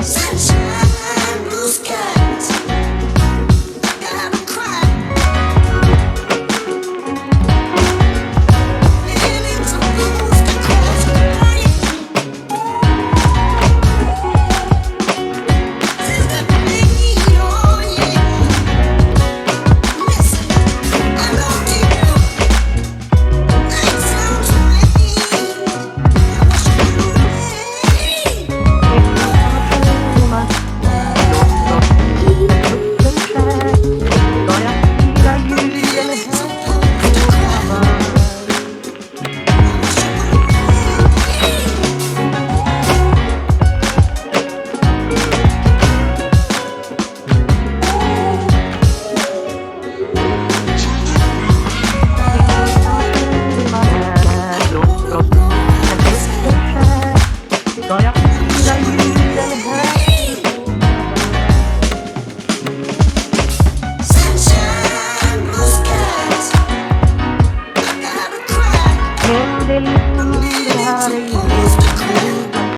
Sunshine, blue skies. I gotta cry. Feelings supposed to cross the line. Since the day, oh yeah. Listen, I love you. That sounds right. Sunshine, blue skies. I gotta cry. Feelings supposed to cross